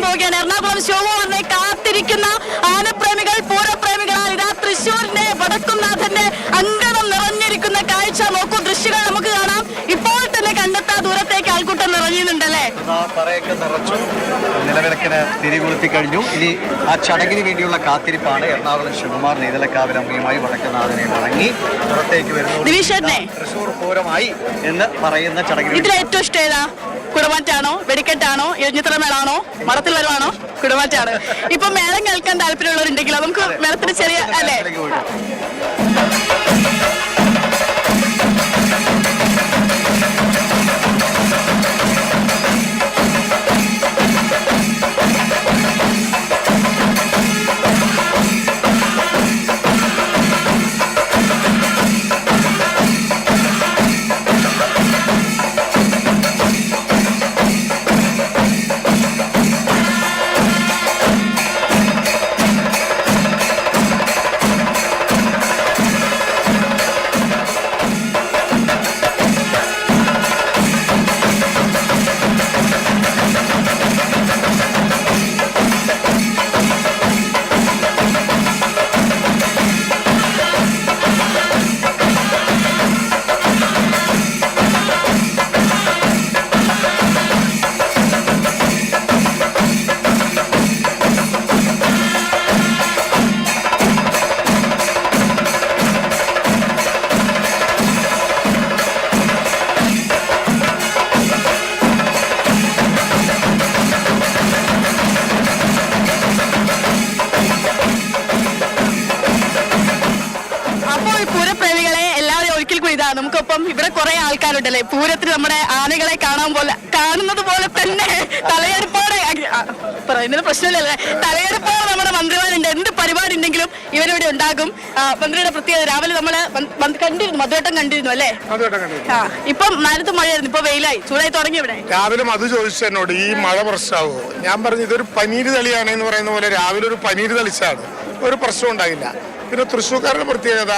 പോവുകയാണ്. എറണാകുളം ശിവകുമാറിനെ കാത്തിരിക്കുന്ന ആനപ്രേമികൾ, പൂരപ്രേമികളാൽ ഇതാ തൃശ്ശൂരിന്റെ വടക്കുംനാഥന്റെ അങ്കണം നിറഞ്ഞിരിക്കുന്ന കാഴ്ച നോക്കൂ. ദൃശ്യങ്ങൾ നമുക്ക് കാണാം. ഇപ്പോൾ തന്നെ കണ്ടെത്താ ദൂരത്തേക്ക് ആൾക്കൂട്ടം നിറഞ്ഞിട്ടുണ്ടല്ലേ? പറയൊക്കെ നിറച്ചു, നിലവിളക്കിന് തിരികൊളുത്തി കഴിഞ്ഞു. ഇനി ആ ചടങ്ങിന് വേണ്ടിയുള്ള കാത്തിരിപ്പാണ്. എറണാകുളം ശിവകുമാർ നെയ്തലക്കാവിലമ്മയുമായി വടക്കുംനാഥനെ വണങ്ങി പുറത്തേക്ക് വരുന്നു. തൃശ്ശൂർ പൂരമായി എന്ന് പറയുന്ന ചടങ്ങിൽ ഇതിൽ ഏറ്റവും ഇഷ്ടം ഏതാ? കുടമാറ്റാണോ, വെടിക്കെട്ടാണോ, എഴുഞ്ഞിത്തറമേളാണോ, മടത്തിൽ വരവാണോ? കുടമാറ്റാണ്. ഇപ്പൊ മേളം കേൾക്കാൻ താല്പര്യമുള്ളവരുണ്ടെങ്കിൽ നമുക്ക് മേളത്തിന് ചെറിയ അല്ലേ? നമുക്കൊപ്പം ഇവിടെ കുറെ ആൾക്കാരുണ്ടല്ലേ പൂരത്തിന് നമ്മുടെ ആനകളെ കാണുന്നത് പോലെ തന്നെ തലയെടുപ്പോടെ പറയുന്നതിന് പ്രശ്നമില്ലല്ലേ, തലയെടുപ്പോടെ നമ്മുടെ മന്ത്രിമാരുണ്ട്. എന്ത് പരിപാടി ഉണ്ടെങ്കിലും ഇവരിവിടെ ഉണ്ടാകും. മന്ത്രിയുടെ പ്രത്യേകത രാവിലെ നമ്മള് കണ്ടിരുന്നു, മധുവട്ടം കണ്ടിരുന്നു അല്ലേ? ഇപ്പം നേരത്തെ മഴയായിരുന്നു, ഇപ്പൊ വെയിലായി, ചൂടായി തുടങ്ങി. ഇവിടെ രാവിലെ മധു ചോദിച്ചു എന്നോട് ഈ മഴ പ്രശ്നമാവോ? ഞാൻ പറഞ്ഞു ഇതൊരു പനീര് തളിയാണ് എന്ന് പറയുന്ന പോലെ രാവിലെ ഒരു പനീര് തളിച്ചാണ്, ഒരു പ്രശ്നം ഉണ്ടായില്ല. പിന്നെ തൃശ്ശൂർക്കാരുടെ പ്രത്യേകത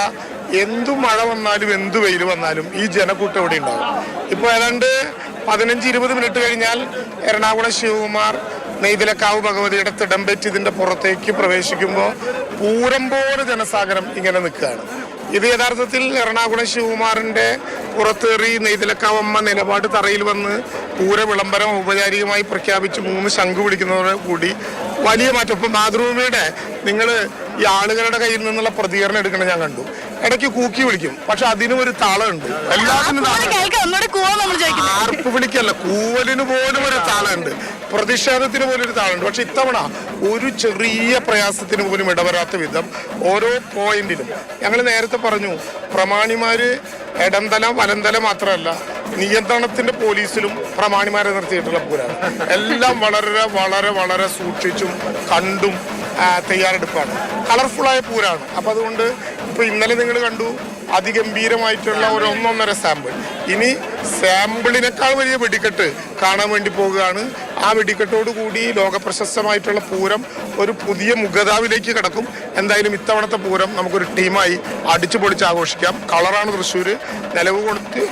എന്തു മഴ വന്നാലും എന്തു വെയിൽ വന്നാലും ഈ ജനക്കൂട്ടം ഇവിടെ ഉണ്ടാവും. ഇപ്പോൾ ഏതാണ്ട് 15-20 മിനിറ്റ് കഴിഞ്ഞാൽ എറണാകുളം ശിവകുമാർ നെയ്തലക്കാവ് ഭഗവതിയുടെ തിടമ്പേറ്റ് ഇതിന്റെ പുറത്തേക്ക് പ്രവേശിക്കുമ്പോൾ പൂരം പോലെ ജനസാഗരം ഇങ്ങനെ നിൽക്കുകയാണ്. ഇത് യഥാർത്ഥത്തിൽ എറണാകുളം ശിവകുമാറിന്റെ പുറത്തേറി നെയ്തലക്കാവമ്മ നിലപാട് തറയിൽ വന്ന് പൂര വിളംബരം ഔപചാരികമായി പ്രഖ്യാപിച്ച് 3 ശംഖ് പിടിക്കുന്നതോടെ കൂടി വലിയ മാറ്റം. ഇപ്പം മാതൃഭൂമിയുടെ നിങ്ങൾ ഈ ആളുകളുടെ കയ്യിൽ നിന്നുള്ള പ്രതികരണം എടുക്കണം ഞാൻ കണ്ടു. ഇടയ്ക്ക് കൂക്കി വിളിക്കും, പക്ഷെ അതിനും ഒരു താളമുണ്ട്. എല്ലാത്തിനും ആർപ്പ് വിളിക്കല്ല, കൂവലിന് പോലും ഒരു താളമുണ്ട്, പ്രതിഷേധത്തിന് പോലും ഒരു താളുണ്ട്. പക്ഷെ ഇത്തവണ ഒരു ചെറിയ പ്രയാസത്തിന് പോലും ഇടവരാത്ത വിധം ഓരോ പോയിന്റിലും ഞങ്ങൾ നേരത്തെ പറഞ്ഞു, പ്രമാണിമാര് ഇടംതല വലന്തല മാത്രമല്ല നിയന്ത്രണത്തിന്റെ പോലീസിലും പ്രമാണിമാരെ നിർത്തിയിട്ടുള്ള പൂരാണ്. എല്ലാം വളരെ വളരെ വളരെ സൂക്ഷിച്ചും കണ്ടും തയ്യാറെടുപ്പാണ്. കളർഫുള്ളായ പൂരാണ്. അപ്പം അതുകൊണ്ട് ഇപ്പോൾ ഇന്നലെ നിങ്ങൾ കണ്ടു അതിഗംഭീരമായിട്ടുള്ള ഒരു 1.5 സാമ്പിൾ. ഇനി സാമ്പിളിനേക്കാൾ വലിയ വെടിക്കെട്ട് കാണാൻ വേണ്ടി പോവുകയാണ്. ആ വെടിക്കെട്ടോടുകൂടി ലോകപ്രശസ്തമായിട്ടുള്ള പൂരം ഒരു പുതിയ മുഖതാവിലേക്ക് കിടക്കും. എന്തായാലും ഇത്തവണത്തെ പൂരം നമുക്കൊരു ടീമായി അടിച്ചു പൊളിച്ച് ആഘോഷിക്കാം. കളറാണ് തൃശ്ശൂർ.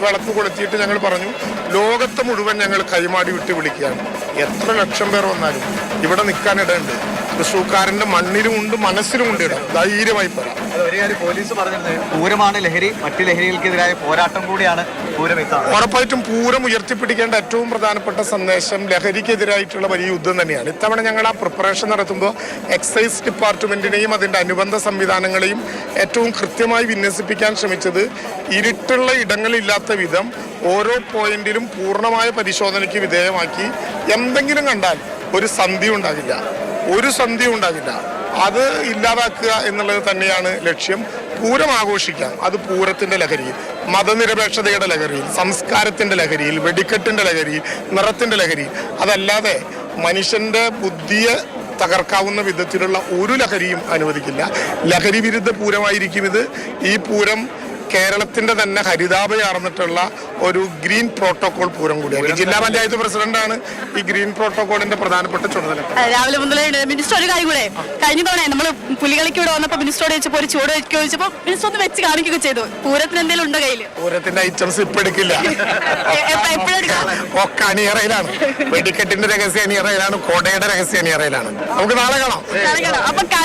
വിളക്ക് കൊളുത്തിയിട്ട് ഞങ്ങൾ പറഞ്ഞു ലോകത്തെ മുഴുവൻ ഞങ്ങൾ കൈമാടി വിട്ട് വിളിക്കുകയാണ്. എത്ര ലക്ഷം പേർ വന്നാലും ഇവിടെ നിൽക്കാനിടയുണ്ട്. തൃശ്ശൂർക്കാരന്റെ മണ്ണിലും ഉണ്ട്, മനസ്സിലും ഉണ്ട് ഇടം. ധൈര്യമായി പറയാം. ഒരു കാര്യം പോലീസ് പറഞ്ഞിരുന്നത് പൂരമാണ് ലഹരി, മറ്റു ലഹരികൾക്കെതിരായ പോരാട്ടം കൂടിയാണ് പൂരം. ഉറപ്പായിട്ടും പൂരം ഉയർത്തിപ്പിടിക്കേണ്ട ഏറ്റവും പ്രധാനപ്പെട്ട സന്ദേശം ലഹരിക്കെതിരായിട്ടുള്ള വലിയ യുദ്ധം തന്നെയാണ്. ഇത്തവണ ഞങ്ങൾ ആ പ്രിപ്പറേഷൻ നടത്തുമ്പോൾ എക്സൈസ് ഡിപ്പാർട്ട്മെന്റിനെയും അതിന്റെ അനുബന്ധ സംവിധാനങ്ങളെയും ഏറ്റവും കൃത്യമായി വിന്യസിപ്പിക്കാൻ ശ്രമിച്ചത് ഇരുട്ടുള്ള ഇടങ്ങളില്ലാത്ത വിധം ഓരോ പോയിന്റിലും പൂർണ്ണമായ പരിശോധനയ്ക്ക് വിധേയമാക്കി. എന്തെങ്കിലും കണ്ടാൽ ഒരു സന്ധ്യ ഉണ്ടാകില്ല, അത് ഇല്ലാതാക്കുക എന്നുള്ളത് തന്നെയാണ് ലക്ഷ്യം. പൂരം ആഘോഷിക്കാം, അത് പൂരത്തിന്റെ ലഹരിയിൽ, മതനിരപേക്ഷതയുടെ ലഹരിയിൽ, സംസ്കാരത്തിന്റെ ലഹരിയിൽ, വെടിക്കെട്ടിന്റെ ലഹരിയിൽ, നിറത്തിന്റെ ലഹരിയിൽ. അതല്ലാതെ മനുഷ്യന്റെ ബുദ്ധിയെ തകർക്കാവുന്ന വിധത്തിലുള്ള ഒരു ലഹരിയും അനുവദിക്കില്ല. ലഹരി വിരുദ്ധ പൂരമായിരിക്കും ഇത്. ഈ പൂരം കേരളത്തിന്റെ തന്നെ ഹരിതാഭയാർന്നിട്ടുള്ള ഒരു ഗ്രീൻ പ്രോട്ടോകോൾ പൂരം കൂടിയാണ്. ജില്ലാ പഞ്ചായത്ത് പ്രസിഡന്റാണ് ഈ ഗ്രീൻ പ്രോട്ടോകോളിന്റെ പ്രധാനപ്പെട്ട ചുമതല. രാവിലെ മുതലേ മിനിസ്റ്റർ ഒരു കാര്യം കൂടെ, കഴിഞ്ഞ തവണ നമ്മൾ പുലികളിക്ക് ഇവിടെ വന്നപ്പോൾ മിനിസ്റ്ററോട് ചോദിച്ചപ്പോൾ ഒരു ചൂട് വെച്ച് ചോദിച്ചപ്പോൾ മിനിസ്റ്റർ ഒന്ന് വെച്ച് കാണിക്കുകയൊക്കെ ചെയ്തു. പൂരത്തിന് എന്തെങ്കിലും ഉണ്ടോ കയ്യിൽ? പൂരത്തിന്റെ ഐറ്റംസ് ഇപ്പൊ എടുക്കില്ല, ഒക്കെ അണിയറയിലാണ്. വെടിക്കെട്ടിന്റെ രഹസ്യം അണിയറയിലാണ്, കൊടയുടെ രഹസ്യം അണിയറയിലാണ്. നമുക്ക് നാളെ കാണാം. അപ്പൊ